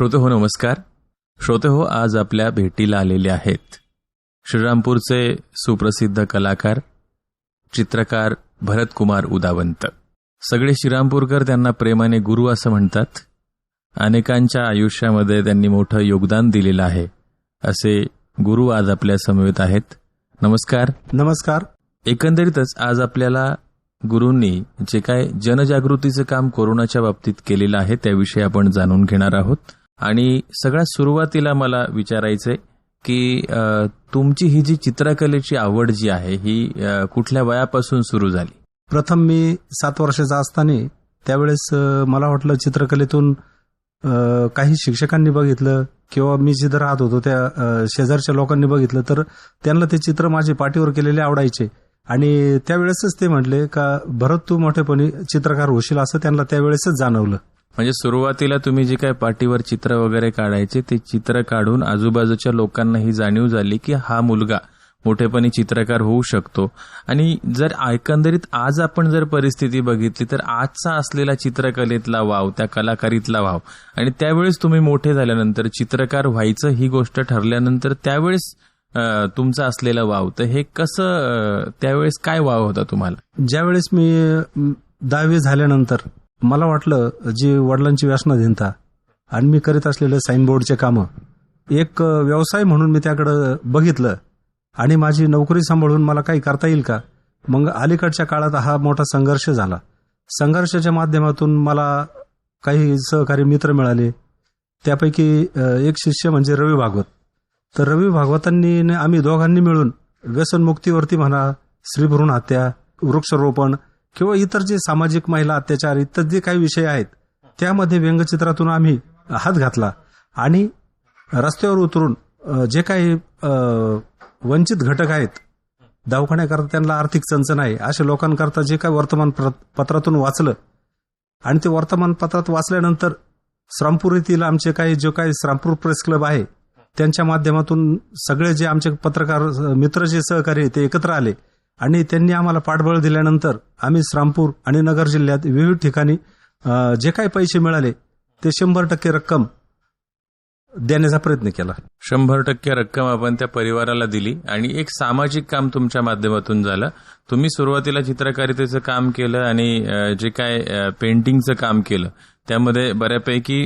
श्रोतेहो नमस्कार. श्रोतेहो, आज आपल्या भेटीला आलेले आहेत श्रीरामपूरचे सुप्रसिद्ध कलाकार, चित्रकार भरतकुमार उदावंत. सगळे श्रीरामपूरकर त्यांना प्रेमाने गुरु असं म्हणतात. अनेकांच्या आयुष्यामध्ये त्यांनी मोठं योगदान दिलेलं आहे. असे गुरु आज आपल्या समवेत आहेत. नमस्कार. नमस्कार. एकंदरीतच आज आपल्याला गुरूंनी जे काय जनजागृतीचं काम कोरोनाच्या बाबतीत केलेलं आहे त्याविषयी आपण जाणून घेणार आहोत. आणि सगळ्यात सुरुवातीला मला विचारायचंय की तुमची ही जी चित्रकलेची आवड जी आहे ही कुठल्या वयापासून सुरू झाली? प्रथम मी 7 वर्षाचा असताना त्यावेळेस मला वाटलं चित्रकलेतून काही शिक्षकांनी बघितलं किंवा मी जिथं राहत होतो त्या शेजारच्या लोकांनी बघितलं तर त्यांना ते चित्र माझे पाटीवर केलेले आवडायचे. आणि त्यावेळेसच ते म्हटले का भरत तू मोठेपणी चित्रकार होशील, असं त्यांना त्यावेळेसच जाणवलं. म्हणजे सुरुवातीला तुम्ही जे काय पाटीवर चित्र वगैरे काढायचे ते चित्र काढून आजूबाजूच्या लोकांना ही जाणीव झाली की हा मुलगा मोठेपणी चित्रकार होऊ शकतो. आणि जर एकंदरीत आज आपण जर परिस्थिती बघितली तर आजचा असलेला चित्रकलेतला वाव, त्या कलाकारीतला वाव, आणि त्यावेळेस तुम्ही मोठे झाल्यानंतर चित्रकार व्हायचं ही गोष्ट ठरल्यानंतर त्यावेळेस तुमचा असलेला वाव, तर हे कसं, त्यावेळेस काय वाव होता तुम्हाला? ज्यावेळेस मी 10वी झाल्यानंतर मला वाटलं जी वडिलांची व्यसनाधीनता आणि मी करीत असलेलं साईनबोर्डचे कामं एक व्यवसाय म्हणून मी त्याकडे बघितलं आणि माझी नोकरी सांभाळून मला काही करता येईल का. मग अलीकडच्या काळात हा मोठा संघर्ष झाला. संघर्षाच्या माध्यमातून मला काही सहकारी मित्र मिळाले. त्यापैकी एक शिष्य म्हणजे रवी भागवत. तर रवी भागवतांनी आम्ही दोघांनी मिळून व्यसनमुक्तीवरती म्हणा, स्त्रीभ्रूण हत्या, वृक्षारोपण किंवा इतर जे सामाजिक महिला अत्याचार इतर जे काही विषय आहेत त्यामध्ये व्यंगचित्रातून आम्ही हात घातला. आणि रस्त्यावर उतरून जे काही वंचित घटक आहेत, दवाखान्याकरता त्यांना आर्थिक चणचण आहे अशा लोकांकरता जे काही वर्तमानपत्रातून वाचलं आणि ते वर्तमानपत्रात वाचल्यानंतर श्रीरामपूर येथील आमचे काही जो काही श्रीरामपूर प्रेस क्लब आहे त्यांच्या माध्यमातून सगळे जे आमचे पत्रकार मित्र जे सहकारी ते एकत्र आले आणि त्यांनी आम्हाला पाठबळ दिल्यानंतर आम्ही श्रीरामपूर आणि नगर जिल्ह्यात विविध ठिकाणी जे काही पैसे मिळाले ते 100% रक्कम देण्याचा प्रयत्न केला. 100% रक्कम आपण त्या परिवाराला दिली आणि एक सामाजिक काम तुमच्या माध्यमातून झालं. तुम्ही सुरुवातीला चित्रकारितेचं काम केलं आणि जे काय पेंटिंगचं काम केलं त्यामध्ये बऱ्यापैकी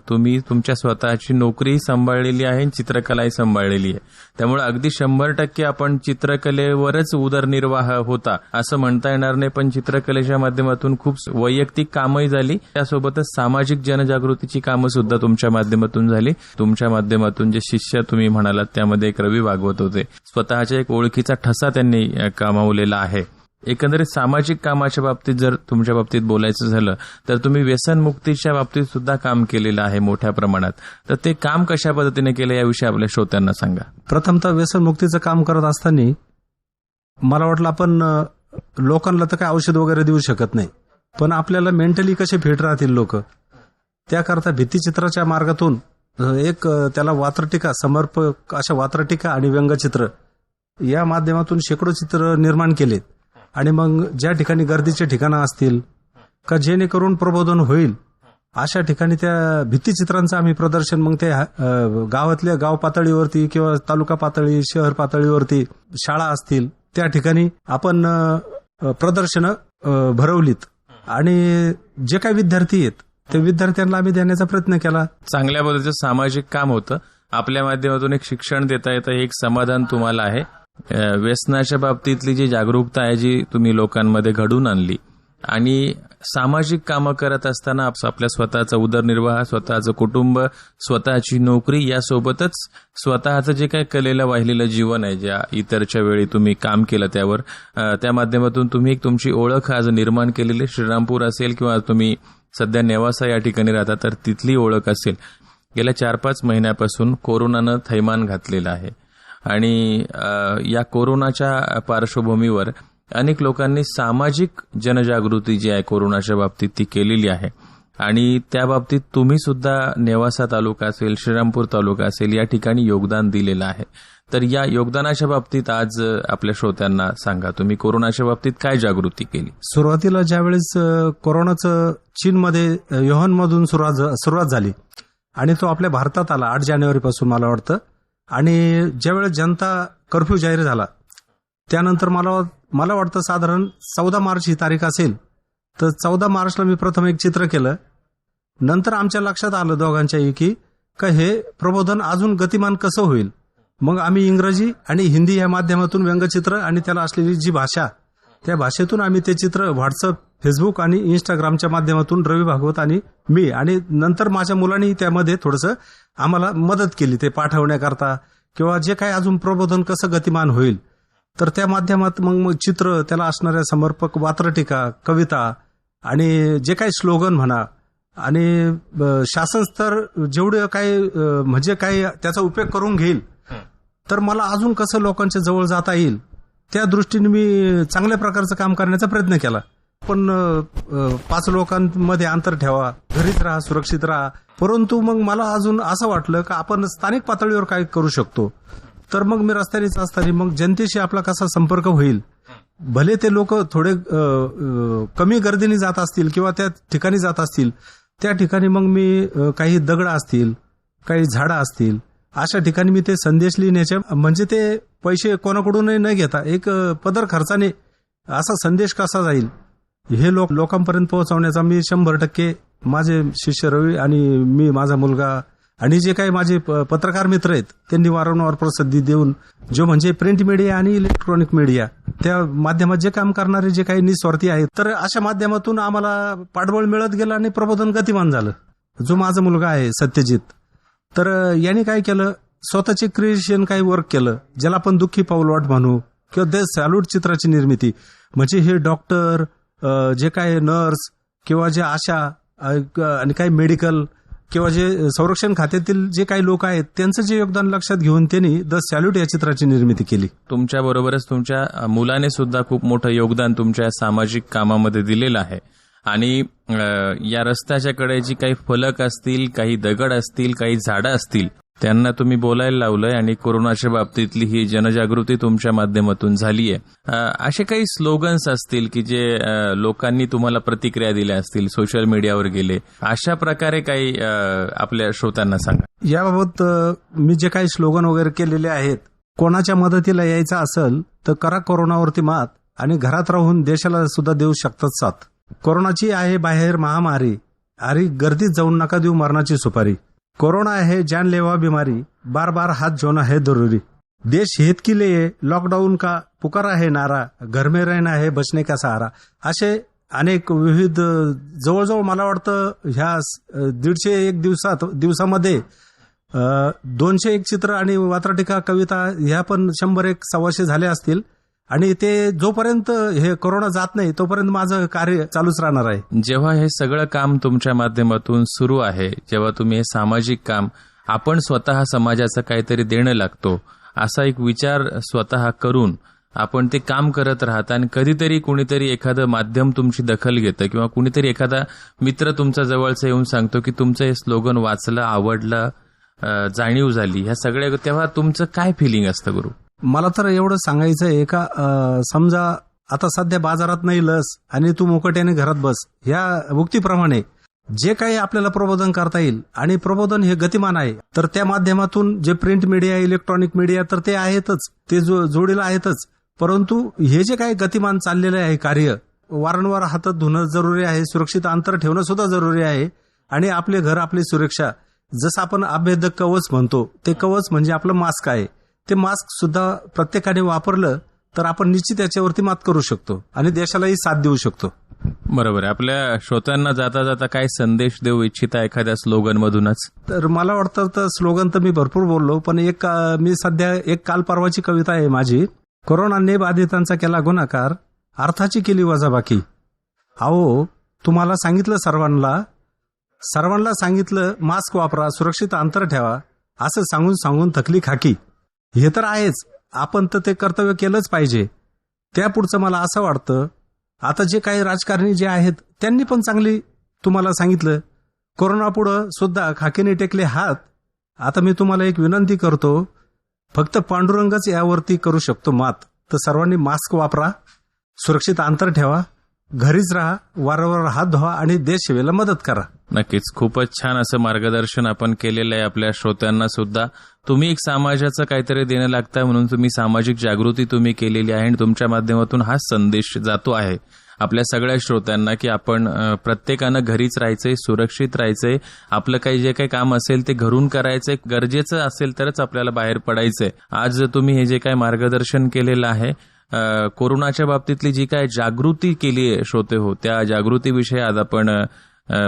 तुम्ही तुमच्या स्वतःची नोकरीही सांभाळलेली आहे, चित्रकलाही सांभाळलेली आहे. त्यामुळे अगदी 100% आपण चित्रकलेवरच उदरनिर्वाह होता असं म्हणता येणार नाही, पण चित्रकलेच्या माध्यमातून खूप वैयक्तिक कामही झाली, त्यासोबतच सामाजिक जनजागृतीची कामं सुद्धा तुमच्या माध्यमातून झाली. तुमच्या माध्यमातून जे शिष्य तुम्ही म्हणालात त्यामध्ये एक रवी भागवत होते. स्वतःच्या एक ओळखीचा ठसा त्यांनी कमावलेला आहे. एकंदरीत सामाजिक कामाच्या बाबतीत जर तुमच्या बाबतीत बोलायचं झालं तर तुम्ही व्यसनमुक्तीच्या बाबतीत सुद्धा काम केलेलं आहे मोठ्या प्रमाणात. तर ते काम कशा पद्धतीने केलं याविषयी आपल्या श्रोत्यांना सांगा. प्रथमतः व्यसनमुक्तीचं काम करत असताना मला वाटलं आपण लोकांना तर काही औषध वगैरे देऊ शकत नाही, पण आपल्याला मेंटली कसे फिट राहतील लोक, त्याकरता भित्तीचित्राच्या मार्गातून एक त्याला वात्रटिका, समर्पक अशा वात्रटिका आणि व्यंगचित्र या माध्यमातून शेकडो चित्र निर्माण केलेत. आणि मग ज्या ठिकाणी गर्दीचे ठिकाणं असतील का जेणेकरून प्रबोधन होईल अशा ठिकाणी त्या भित्तीचित्रांचं आम्ही प्रदर्शन मग ते गावातल्या गाव पातळीवरती किंवा तालुका पातळी, शहर पातळीवरती शाळा असतील त्या ठिकाणी आपण प्रदर्शनं भरवलीत. आणि जे काही विद्यार्थी आहेत त्या विद्यार्थ्यांना आम्ही देण्याचा प्रयत्न केला. चांगल्या पद्धतीचं सामाजिक काम होतं. आपल्या माध्यमातून एक शिक्षण देता येतं, हे एक समाधान तुम्हाला आहे. व्यसनाच्या बाबतीतली जी जागरूकता आहे जी तुम्ही लोकांमध्ये घडवून आणली आणि सामाजिक कामं करत असताना आपल्या स्वतःचा उदरनिर्वाह, स्वतःचं कुटुंब, स्वतःची नोकरी यासोबतच स्वतःचं जे काही कलेला वाहिलेलं जीवन आहे, ज्या इतरच्या वेळी तुम्ही काम केलं त्यावर, त्या माध्यमातून तुम्ही एक तुमची ओळख आज निर्माण केलेली. श्रीरामपूर असेल किंवा तुम्ही सध्या नेवासा या ठिकाणी राहता तर तिथली ओळख असेल. गेल्या 4-5 महिन्यापासून कोरोनानं थैमान घातलेलं आहे आणि या कोरोनाच्या पार्श्वभूमीवर अनेक लोकांनी सामाजिक जनजागृती जी आहे कोरोनाच्या बाबतीत ती केलेली आहे. आणि त्या बाबतीत तुम्ही सुद्धा नेवासा तालुका असेल, श्रीरामपूर तालुका असेल या ठिकाणी योगदान दिलेलं आहे. तर या योगदानाच्या बाबतीत आज आपल्या श्रोत्यांना सांगा, तुम्ही कोरोनाच्या बाबतीत काय जागृती केली? सुरुवातीला ज्यावेळेस कोरोनाचं चीनमध्ये युहानमधून सुरुवात झाली आणि तो आपल्या भारतात आला 8 जानेवारीपासून मला वाटतं. आणि ज्यावेळेस जनता कर्फ्यू जाहीर झाला त्यानंतर मला वाटतं साधारण 14 मार्च ही तारीख असेल. तर 14 मार्चला मी प्रथम एक चित्र केलं. नंतर आमच्या लक्षात आलं दोघांच्याही की हे प्रबोधन अजून गतिमान कसं होईल. मग आम्ही इंग्रजी आणि हिंदी या माध्यमातून व्यंगचित्र आणि त्याला असलेली जी भाषा त्या भाषेतून आम्ही ते चित्र व्हॉट्सअप, फेसबुक आणि इंस्टाग्रामच्या माध्यमातून रवी भागवत आणि मी आणि नंतर माझ्या मुलांनी त्यामध्ये थोडंसं आम्हाला मदत केली ते पाठवण्याकरता किंवा जे काही अजून प्रबोधन कसं गतिमान होईल. तर त्या माध्यमात मग चित्र, त्याला असणाऱ्या समर्पक वात्रटिका, कविता आणि जे काही स्लोगन म्हणा आणि शासन स्तर जेवढे काही म्हणजे काही त्याचा उपयोग करून घेईल तर मला अजून कसं लोकांच्या जवळ जाता येईल त्या दृष्टीने मी चांगल्या प्रकारचं काम करण्याचा प्रयत्न केला. पण 5 लोकांमध्ये अंतर ठेवा, घरीच राहा, सुरक्षित राहा. परंतु मग मला अजून असं वाटलं की आपण स्थानिक पातळीवर काय करू शकतो. तर मग मी रस्त्यानेच असताना मग जनतेशी आपला कसा संपर्क होईल. भले ते लोक थोडे कमी गर्दीने जात असतील किंवा त्या ठिकाणी जात असतील, त्या ठिकाणी मग मी काही दगड असतील, काही झाडं असतील, अशा ठिकाणी मी ते संदेश लिहिण्याच्या म्हणजे ते पैसे कोणाकडूनही न घेता एक पदर खर्चाने असा संदेश कसा जाईल हे लोकांपर्यंत पोहोचवण्याचा मी 100% माझे शिष्य रवी आणि मी, माझा मुलगा आणि जे काही माझे पत्रकार मित्र आहेत त्यांनी वारंवार प्रसिद्धी देऊन जो म्हणजे प्रिंट मीडिया आणि इलेक्ट्रॉनिक मीडिया त्या माध्यमात जे काम करणारे जे काही निस्वार्थी आहेत तर अशा माध्यमातून आम्हाला पाठबळ मिळत गेलं आणि प्रबोधन गतिमान झालं. जो माझा मुलगा आहे सत्यजित, तर यांनी काय केलं, स्वतःचे क्रिएशन काही वर्क केलं ज्याला आपण दुःखी पाऊलवाट म्हणू किंवा ते सॅल्यूट चित्राची निर्मिती. म्हणजे हे डॉक्टर, जे काही नर्स किंवा जे आशा आणि काही मेडिकल किंवा जे संरक्षण खात्यातील जे काही लोक आहेत त्यांचं जे योगदान लक्षात घेऊन त्यांनी द सॅल्यूट या चित्राची निर्मिती केली. तुमच्या बरोबरच तुमच्या मुलाने सुद्धा खूप मोठं योगदान तुमच्या सामाजिक कामामध्ये दिलेलं आहे. आणि या रस्त्याच्या कडे जी काही फलक असतील, काही दगड असतील, काही झाडं असतील त्यांना तुम्ही बोलायला लावलंय आणि कोरोनाच्या बाबतीतली ही जनजागृती तुमच्या माध्यमातून झाली आहे. असे काही स्लोगन्स असतील की जे लोकांनी तुम्हाला प्रतिक्रिया दिल्या असतील, सोशल मीडियावर गेले, अशा प्रकारे काही आपल्या श्रोत्यांना सांगा. याबाबत मी जे काही स्लोगन वगैरे केलेले आहेत, कोणाच्या मदतीला यायचं असेल तर करा कोरोनावरती मात आणि घरात राहून देशाला सुद्धा देऊ शकतात साथ. कोरोनाची आहे बाहेर महामारी, अरे गर्दीत जाऊन नका देऊ मरणाची सुपारी. कोरोना है जानलेवा बीमारी, बार बार हाथ धोना है जरूरी. देश हित के लिए लॉकडाऊन का पुकारा है नारा, घर में रहना है बचने का सहारा. असे अनेक विविध जवळजवळ मला वाटतं ह्या 150 दिवसामध्ये 201 चित्र आणि वात्रटिका, कविता ह्या पण 100-125 झाले असतील. आणि ते जोपर्यंत हे कोरोना जात नाही तोपर्यंत माझं कार्य चालूच राहणार आहे. जेव्हा हे सगळं काम तुमच्या माध्यमातून सुरू आहे, जेव्हा तुम्ही हे सामाजिक काम, आपण स्वतः समाजाचं काहीतरी देणं लागतो असा एक विचार स्वतः करून आपण ते काम करत राहता आणि कधीतरी कुणीतरी एखादं माध्यम तुमची दखल घेतं किंवा कुणीतरी एखादा मित्र तुमच्या जवळचा येऊन सांगतो की तुमचं हे स्लोगन वाचलं, आवडलं, जाणीव झाली, ह्या सगळ्या, तेव्हा तुमचं काय फिलिंग असतं गुरु? मला तर एवढं सांगायचं आहे का समजा आता सध्या बाजारात नाही लस आणि तू मुकट्याने घरात बस, ह्या उक्तीप्रमाणे जे काही आपल्याला प्रबोधन करता येईल आणि प्रबोधन हे गतिमान आहे तर त्या माध्यमातून जे प्रिंट मीडिया, इलेक्ट्रॉनिक मीडिया तर ते आहेतच, ते जोडीला आहेतच. परंतु हे जे काही गतिमान चाललेलं आहे कार्य, वारंवार हातात धुणं जरुरी आहे, सुरक्षित अंतर ठेवणं सुद्धा जरुरी आहे आणि आपले घर, आपली सुरक्षा, जसं आपण अभेदक कवच म्हणतो, ते कवच म्हणजे आपलं मास्क आहे. ते मास्क सुद्धा प्रत्येकाने वापरलं तर आपण निश्चित याच्यावरती मात करू शकतो आणि देशालाही साथ देऊ शकतो. बरोबर आहे. आपल्या श्रोत्यांना जाता जाता काय संदेश देऊ इच्छिता एखाद्या स्लोगन मधूनच? तर मला वाटतं तर स्लोगन तर मी भरपूर बोललो, पण मी सध्या एक काल परवाची कविता आहे माझी. कोरोनाने बाधितांचा केला गुन्हाकार, अर्थाची केली वजाबाकी. अहो तुम्हाला सांगितलं सर्वांना सांगितलं मास्क वापरा, सुरक्षित अंतर ठेवा, असं सांगून थकली खाकी. हे तर आहेच, आपण तर ते कर्तव्य केलंच पाहिजे. त्यापुढचं मला असं वाटतं आता जे काही राजकारणी जे आहेत त्यांनी पण चांगली तुम्हाला सांगितलं, कोरोनापुढं सुद्धा खाकीने टेकले हात. आता मी तुम्हाला एक विनंती करतो, फक्त पांडुरंगच यावरती करू शकतो मात. तर सर्वांनी मास्क वापरा, सुरक्षित अंतर ठेवा घरीच राहा, वारंवार हात धुवा आणि देश सेवेला मदत करा. नक्कीच. खूपच छान असं मार्गदर्शन आपण केलेलं आहे आपल्या श्रोत्यांना सुद्धा. तुम्ही एक समाजाचं काहीतरी देणं लागतं म्हणून तुम्ही सामाजिक जागृती तुम्ही केलेली आहे आणि तुमच्या माध्यमातून हा संदेश जातो आहे आपल्या सगळ्या श्रोत्यांना की आपण प्रत्येकानं घरीच राहायचंय, सुरक्षित राहायचंय, आपलं काही जे काही काम असेल ते घरून करायचंय, गरजेचं असेल तरच आपल्याला बाहेर पडायचंय. आज तुम्ही हे जे काही मार्गदर्शन केलेलं आहे, कोरोनाच्या बाबतीतली जी काय जागृती केली आहे श्रोते हो, त्या जागृतीविषयी आज आपण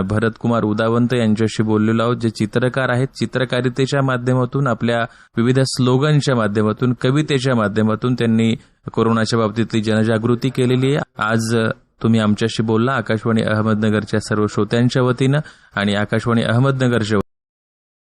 भरतकुमार उदावंत यांच्याशी बोललेलो आहोत, जे चित्रकार आहेत. चित्रकारितेच्या माध्यमातून, आपल्या विविध स्लोगनच्या माध्यमातून, कवितेच्या माध्यमातून त्यांनी कोरोनाच्या बाबतीतली जनजागृती केलेली आहे. आज तुम्ही आमच्याशी बोलला आकाशवाणी अहमदनगरच्या सर्व श्रोत्यांच्या वतीनं आणि आकाशवाणी अहमदनगरच्या